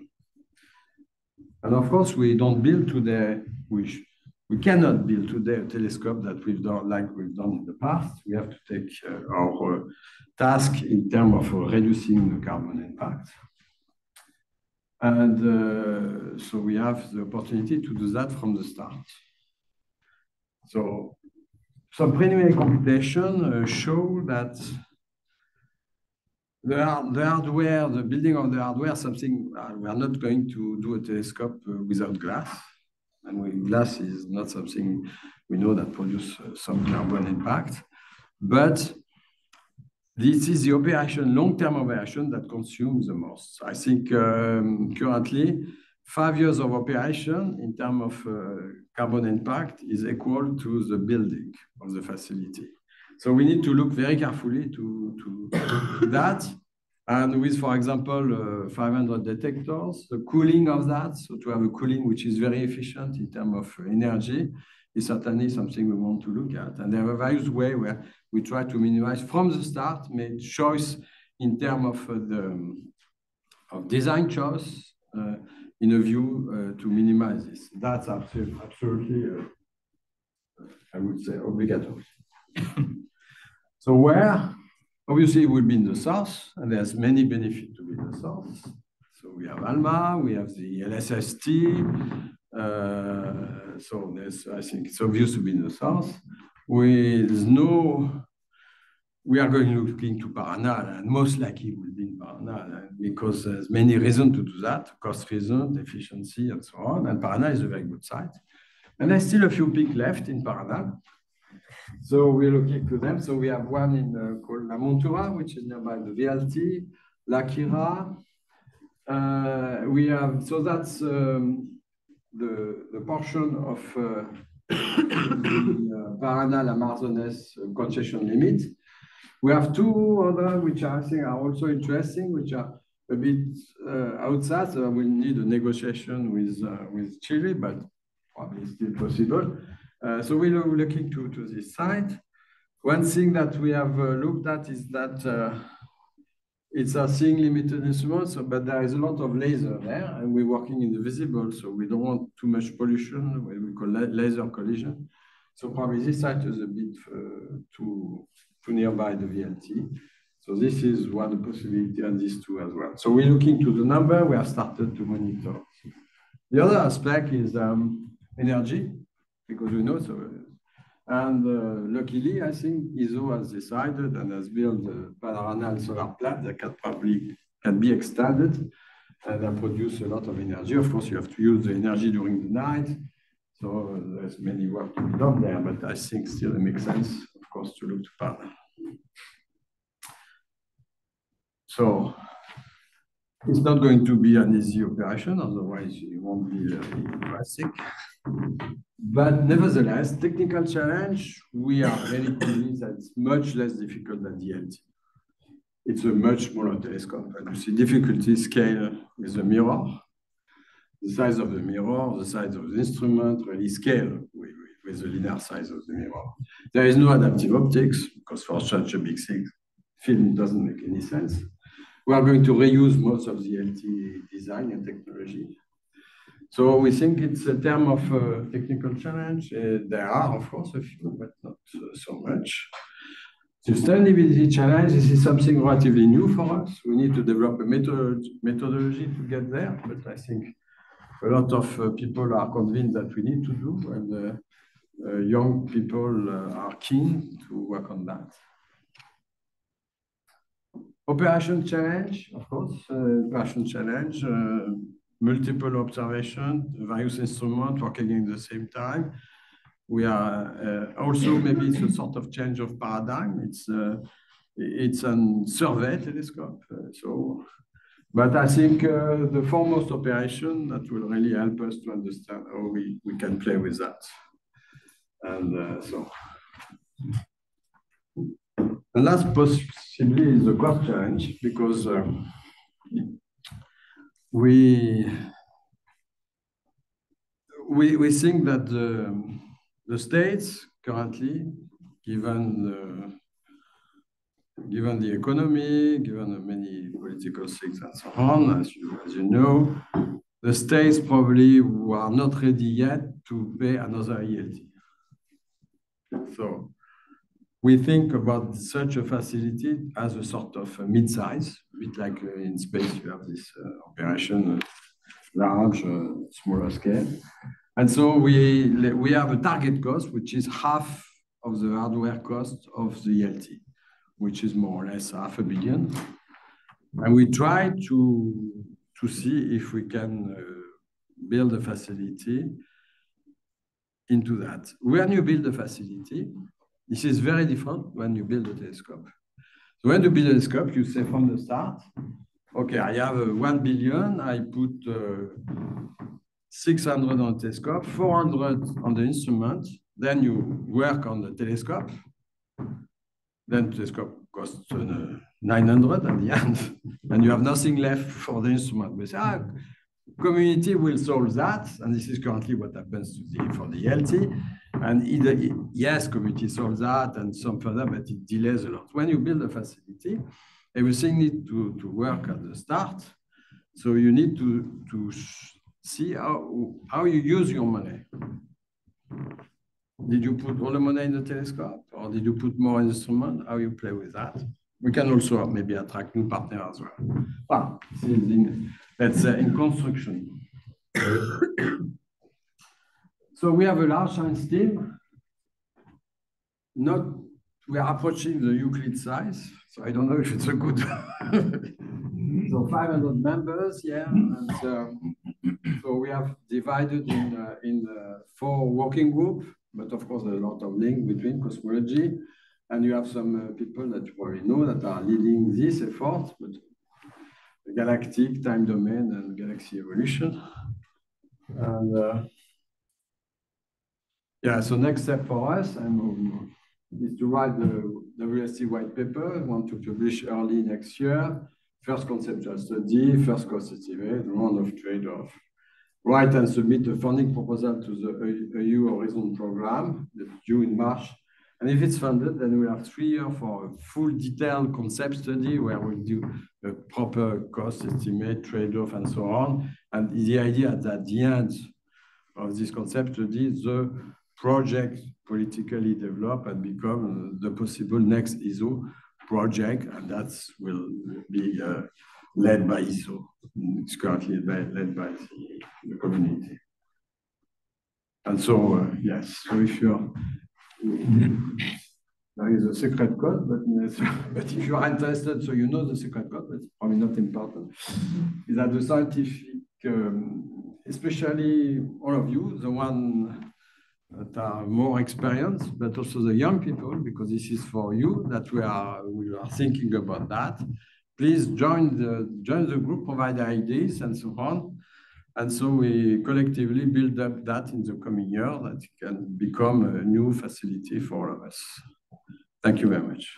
Speaker 2: And of course, we don't build today, we cannot build today a telescope that we've done like we've done in the past. We have to take our task in terms of reducing the carbon impact. And so we have the opportunity to do that from the start. So some preliminary computation show that the hardware, the building of the hardware, something we are not going to do a telescope without glass. And glass is not something we know that produces some carbon impact. But this is the operation, long-term operation that consumes the most. I think currently, 5 years of operation in terms of carbon impact is equal to the building of the facility. So we need to look very carefully to that. And with, for example, 500 detectors, the cooling of that, so to have a cooling which is very efficient in terms of energy, is certainly something we want to look at. And there are various ways where we try to minimize from the start, make choice in terms of design choice in a view to minimize this. That's absolutely I would say, obligatory. So where? Obviously, it will be in the south, and there's many benefits to be in the south. So we have ALMA, we have the LSST. So I think it's obvious to be in the south with no we are going looking to Paranal, and most likely will be in Paranal, because there's many reasons to do that, cost reasons, efficiency, and so on. And Paranal is a very good site. And there's still a few peaks left in Paranal. So we're looking to them. So we have one in called La Montura, which is nearby the VLT, La Quira. We have, so that's the portion of the Paranal Amazones concession limit. We have two other which I think are also interesting, which are a bit outside. So we'll need a negotiation with Chile, but probably still possible. So we're looking to this site. One thing that we have looked at is that it's a seeing limited instrument, so, but there is a lot of laser there, and we're working in the visible, so we don't want too much pollution, what we call laser collision. So probably this site is a bit too nearby the VLT. So this is one possibility, and these two as well. So we're looking to the number, we have started to monitor. The other aspect is energy, because we know so. And luckily, I think ISO has decided and has built a panoramic solar plant that can be extended and that produce a lot of energy. Of course, you have to use the energy during the night. So there's many work to be done there, but I think still it makes sense, of course, to look to Paranal. So it's not going to be an easy operation, otherwise it won't be classic. But nevertheless, technical challenge, we are very convinced that it's much less difficult than the LT. It's a much smaller telescope, and you see difficulty scale with the mirror. The size of the mirror, the size of the instrument, really scale with the linear size of the mirror. There is no adaptive optics, because for such a big thing, film doesn't make any sense. We are going to reuse most of the LT design and technology. So we think it's a term of technical challenge. There are, of course, a few, but not so much. Sustainability challenge, this is something relatively new for us. We need to develop a methodology to get there, but I think a lot of people are convinced that we need to do, and young people are keen to work on that. Operation challenge, of course, operation challenge, multiple observation, various instruments working at the same time. We are also, maybe it's a sort of change of paradigm. It's a survey telescope. But I think the foremost operation that will really help us to understand how we can play with that. And so. The last possibly is the cost challenge, because we think that the states currently, given the economy, given the many political things and so on, as you know, the states probably are not ready yet to pay another ELT. So we think about such a facility as a sort of a mid-size, a bit like in space you have this operation, large, smaller scale. And so we have a target cost, which is half of the hardware cost of the ELT, which is more or less $500 million. And we try to see if we can build a facility into that. When you build a facility, this is very different when you build a telescope. So when you build a telescope, you say from the start, okay, I have 1 billion, I put 600 on the telescope, 400 on the instrument, then you work on the telescope, then the telescope costs 900 at the end, and you have nothing left for the instrument. We say, community will solve that, and this is currently what happens for the LT. And yes, community solves that and some further, but it delays a lot. When you build a facility, everything needs to work at the start. So you need to see how you use your money. Did you put all the money in the telescope, or did you put more instrument? How you play with that? We can also maybe attract new partners as well. Well, that's in construction. So we have a large science team, not we are approaching the Euclid size. So I don't know if it's a good. So 500 members, yeah. And so we have divided in 4 working groups, but of course there's a lot of link between cosmology. And you have some people that you already know that are leading this effort, but galactic, time domain, and galaxy evolution. And yeah, so next step for us is to write the WST white paper. We want to publish early next year. First conceptual study, first cost estimate, round of trade-off. Write and submit a funding proposal to the EU Horizon program that's due in March. And if it's funded, then we have 3 years for a full detailed concept study where we'll do a proper cost estimate, trade-off, and so on. And the idea is at the end of this concept study, the project politically develop and become the possible next ISO project, and that will be led by ISO. It's currently led by the community. And so, yes, so if you're, there is a secret code, but if you are interested, so you know the secret code, but it's probably not important, is that the scientific, especially all of you, the one that are more experienced, but also the young people, because this is for you that we are thinking about that. Please join the group, provide ideas and so on. And so we collectively build up that in the coming year that can become a new facility for all of us. Thank you very much.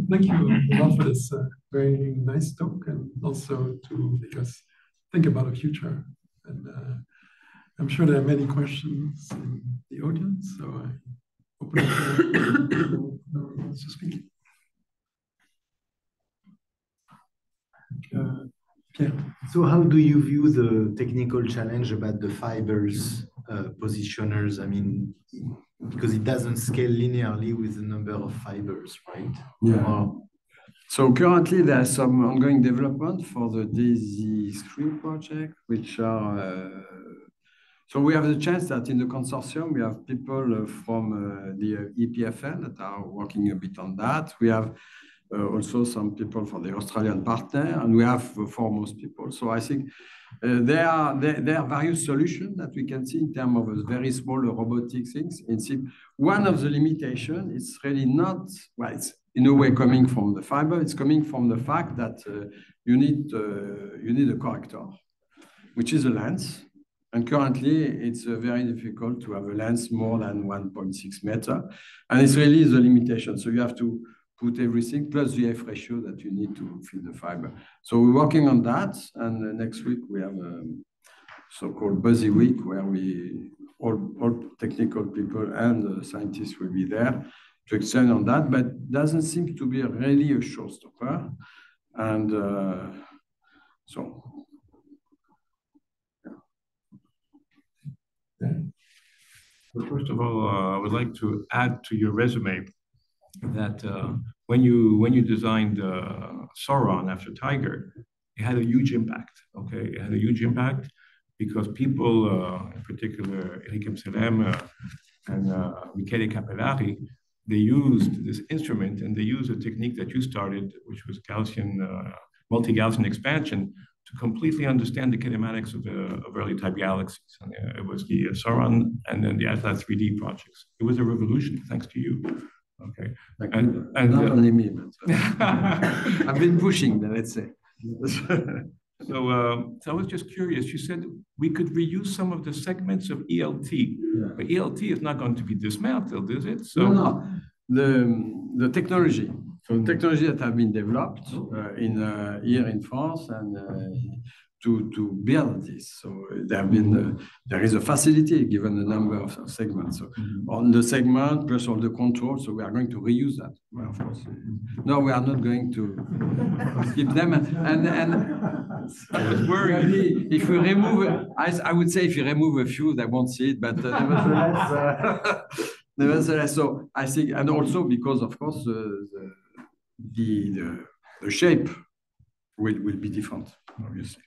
Speaker 1: Thank you a lot for this very nice talk, and also to make us think about the future. And I'm sure there are many questions in the audience, so I open it to who wants to speak. Yeah.
Speaker 4: So how do you view the technical challenge about the fibers positioners? I mean, because it doesn't scale linearly with the number of fibers, right?
Speaker 2: Yeah. So currently there's some ongoing development for the DAISY-3 project, which are, so we have the chance that in the consortium, we have people from the EPFL that are working a bit on that. We have also some people from the Australian partner, and we have foremost people. So I think there are various solutions that we can see in terms of very small robotic things. One of the limitations is really not, well, it's in a way coming from the fiber. It's coming from the fact that you need a corrector, which is a lens. And currently, it's very difficult to have a lens more than 1.6 meter. And it's really the limitation. So you have to put everything plus the F ratio that you need to fill the fiber. So we're working on that. And next week, we have a so-called Buzzy Week where all technical people and scientists will be there to extend on that. But doesn't seem to be really a showstopper. And so...
Speaker 3: So first of all, I would like to add to your resume that when you designed Sauron after Tiger, it had a huge impact. Okay, it had a huge impact because people, in particular Eric Emselem and Michele Capellari, they used this instrument and they used a technique that you started, which was Gaussian multi-Gaussian expansion, to completely understand the kinematics of early type galaxies. And, it was the Sauron and then the Atlas 3D projects. It was a revolution, thanks to you. Okay.
Speaker 2: And not only me, but I've been pushing that, let's say.
Speaker 3: So I was just curious. You said we could reuse some of the segments of ELT, yeah. But ELT is not going to be dismantled, is it? So
Speaker 2: no. The technology. So technology that have been developed here in France and to build this. So there is a facility given the number of segments. So on the segment plus all the controls, so we are going to reuse that. Well, of course. No, we are not going to skip them. And I was worried. If we remove, I would say if you remove a few, they won't see it, but nevertheless, so I think, and also because of course the shape will be different, obviously.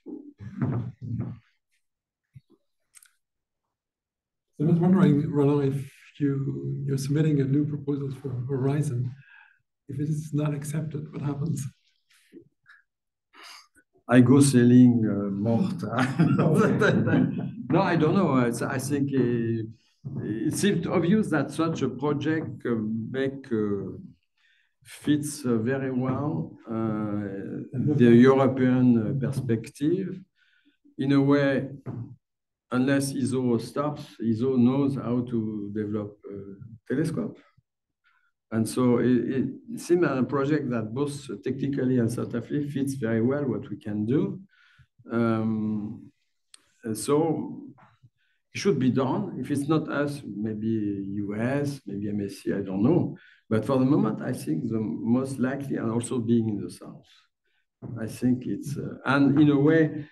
Speaker 1: I was wondering, Roland, if you're submitting a new proposal for Horizon, if it is not accepted, what happens?
Speaker 2: I go selling more time. No, I don't know. I think it seems obvious that such a project fits very well the European perspective. In a way, unless ISO stops, ISO knows how to develop a telescope. And so it seems a project that both technically and scientifically fits very well what we can do. So it should be done. If it's not us, maybe US, maybe MSC, I don't know. But for the moment, I think the most likely, and also being in the south, I think it's, and in a way,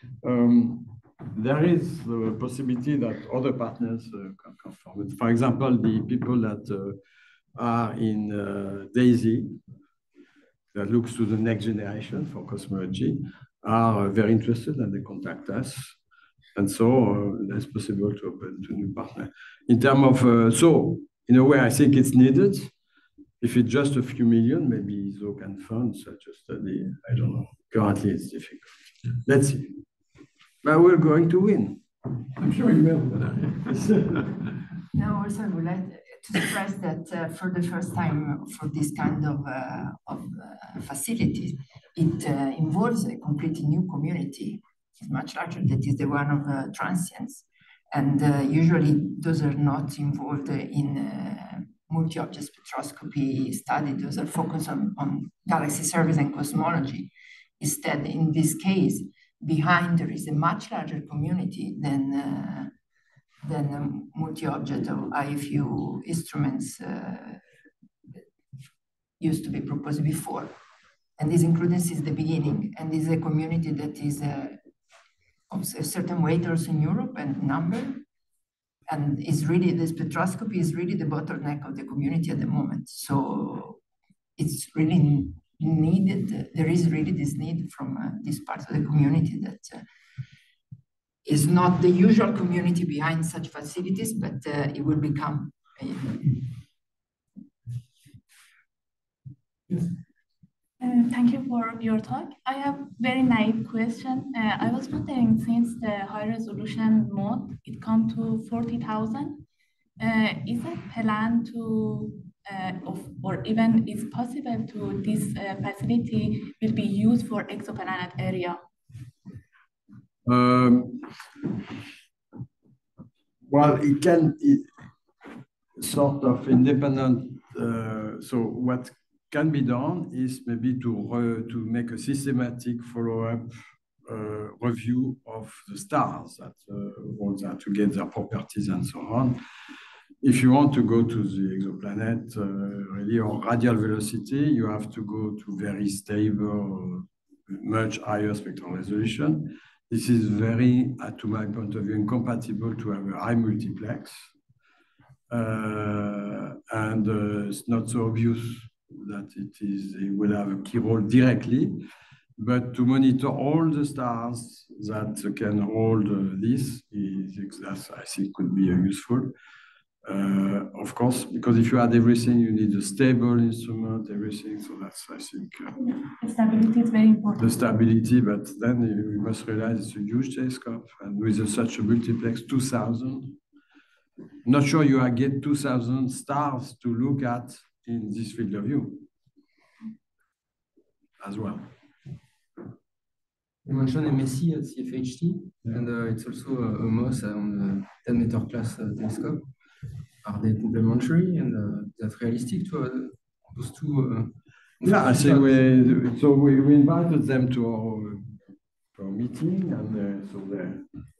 Speaker 2: there is the possibility that other partners can come forward. For example, the people that are in DAISY, that looks to the next generation for cosmology, are very interested and they contact us. And so it's possible to open to new partner. In terms of, so in a way, I think it's needed. If it's just a few million, maybe ISO can fund such a study. I don't know. Currently, it's difficult. Let's see. But we're going to win.
Speaker 1: I'm sure you will.
Speaker 5: Now, also, I would like to stress that for the first time for this kind of facility, it involves a completely new community. It's much larger. That is the one of transients. And usually those are not involved in multi-object spectroscopy study. Those are focused on galaxy surveys and cosmology. Instead, in this case, behind there is a much larger community than multi-object or IFU instruments used to be proposed before. And this includes since the beginning. And this is a community that is of a certain weight also in Europe and number. And is really, the spectroscopy is really the bottleneck of the community at the moment. So it's really needed. There is really this need from this part of the community that is not the usual community behind such facilities, but it will become.
Speaker 1: Yes.
Speaker 6: Thank you for your talk. I have very naive question. I was wondering, since the high resolution mode, it come to 40,000, is it planned to, or even is possible to this facility will be used for exoplanet area?
Speaker 2: Well, it can sort of independent. So what can be done is maybe to make a systematic follow-up review of the stars that all that to get their properties and so on. If you want to go to the exoplanet, really on radial velocity, you have to go to very stable, much higher spectral resolution. This is very, to my point of view, incompatible to have a high multiplex. And it's not so obvious that it will have a key role directly, but to monitor all the stars that can hold this, I think could be useful. Of course, because if you add everything, you need a stable instrument, everything. So that's, I think,
Speaker 6: the stability is very important.
Speaker 2: The stability, but then you must realize it's a huge telescope, and with such a multiplex, 2,000. Not sure you get 2,000 stars to look at in this field of view as well.
Speaker 7: You mentioned MSC at CFHT, and it's also a MOS on the 10-meter class telescope. Are they complementary and that's realistic to those two?
Speaker 2: Yeah, I think we invited them to our meeting, and so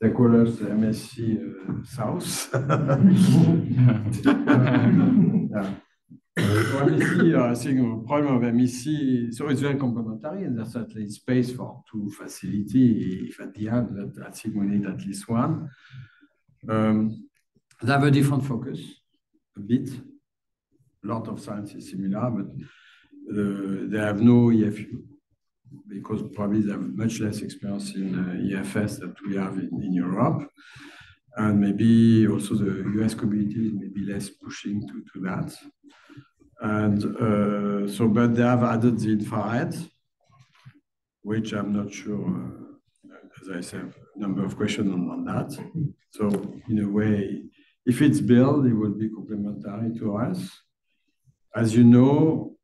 Speaker 2: they call us MSC South. Yeah. MEC, I think the problem of MEC, so it's very complementary, and there's certainly space for two facilities. If at the end, I think we need at least one. They have a different focus, a bit. A lot of science is similar, but they have no EFU, because probably they have much less experience in EFS that we have in Europe. And maybe also the US community is maybe less pushing to that. And but they have added the infrared, which I'm not sure, as I said, a number of questions on that. So in a way, if it's built, it will be complementary to us. As you know,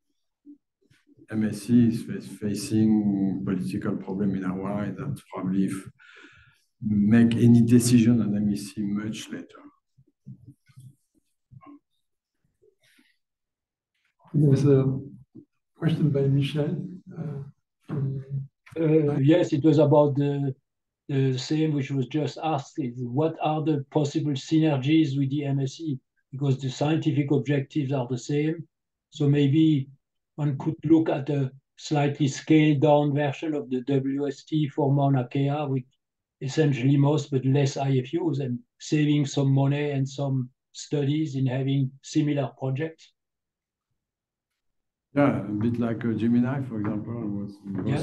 Speaker 2: MSc is facing political problem in Hawaii that probably make any decision on MSc much later.
Speaker 1: There's a question by Michel.
Speaker 8: Yes, it was about the same which was just asked. Is what are the possible synergies with the MSc? Because the scientific objectives are the same. So maybe one could look at a slightly scaled down version of the WST for Mauna Kea with essentially MOS but less IFUs and saving some money and some studies in having similar projects.
Speaker 2: Yeah, a bit like Gemini, for example.
Speaker 8: Yes.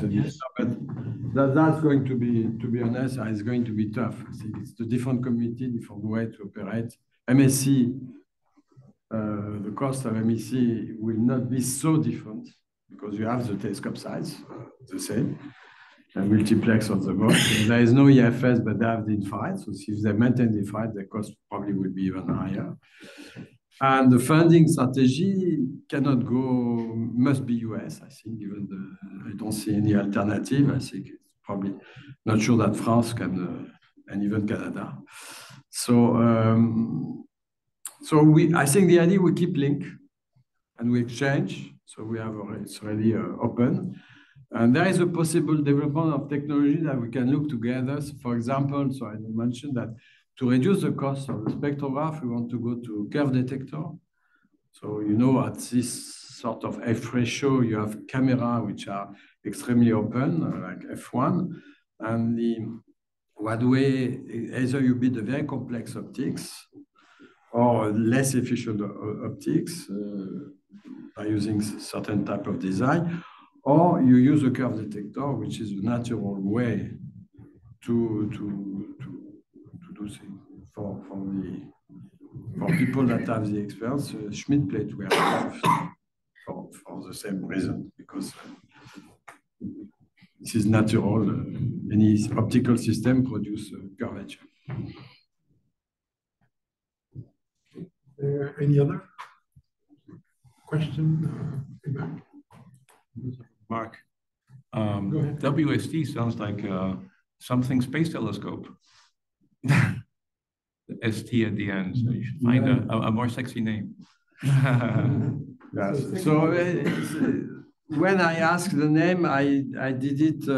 Speaker 2: But that's going to be honest, it's going to be tough. I think it's a different community, different way to operate. MSc, the cost of MSc will not be so different because you have the telescope size, the same, and multiplex on the board. There is no IFS, but they have the infrared. So if they maintain the infrared, the cost probably will be even higher. And the funding strategy must be US, I think, given I don't see any alternative. I think it's probably not sure that France can, and even Canada. So, I think the idea we keep link and we exchange. So it's already open. And there is a possible development of technology that we can look together. So for example, so I mentioned that to reduce the cost of the spectrograph, we want to go to curve detector. So, at this sort of F ratio, you have camera which are extremely open, like F1. And one way, either you build a very complex optics or less efficient optics by using certain type of design, or you use a curve detector, which is a natural way to do things for people that have the experience. Schmidt plate were for the same reason, because this is natural. Any optical system produce curvature.
Speaker 1: Any other question?
Speaker 3: Mark, WST sounds like something space telescope. The ST at the end, so you should find a more sexy name.
Speaker 2: Yes. So when I asked the name, I did it.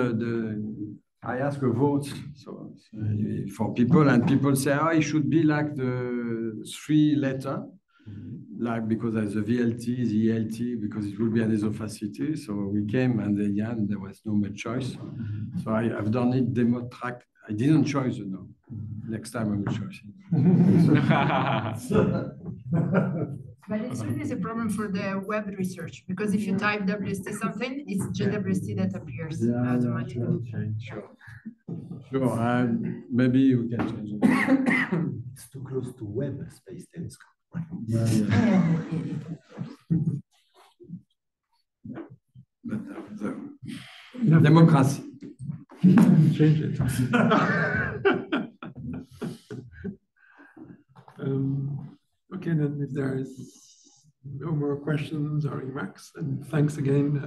Speaker 2: I asked a vote for people, and people say, "Oh, it should be like the 3-letter, like because there's a VLT, the ELT, because it will be an isopacity." So we came, and again, there was no much choice. So I've done it demo track. I didn't choose the name. Next time I will choose it.
Speaker 5: But it's really a problem for the web research, because if you type WST something, it's JWST that appears automatically.
Speaker 2: Sure, and maybe we can change it.
Speaker 4: It's too close to Webb Space Telescope.
Speaker 2: But the democracy.
Speaker 1: Change it. Okay, then if there is no more questions or remarks, then thanks again.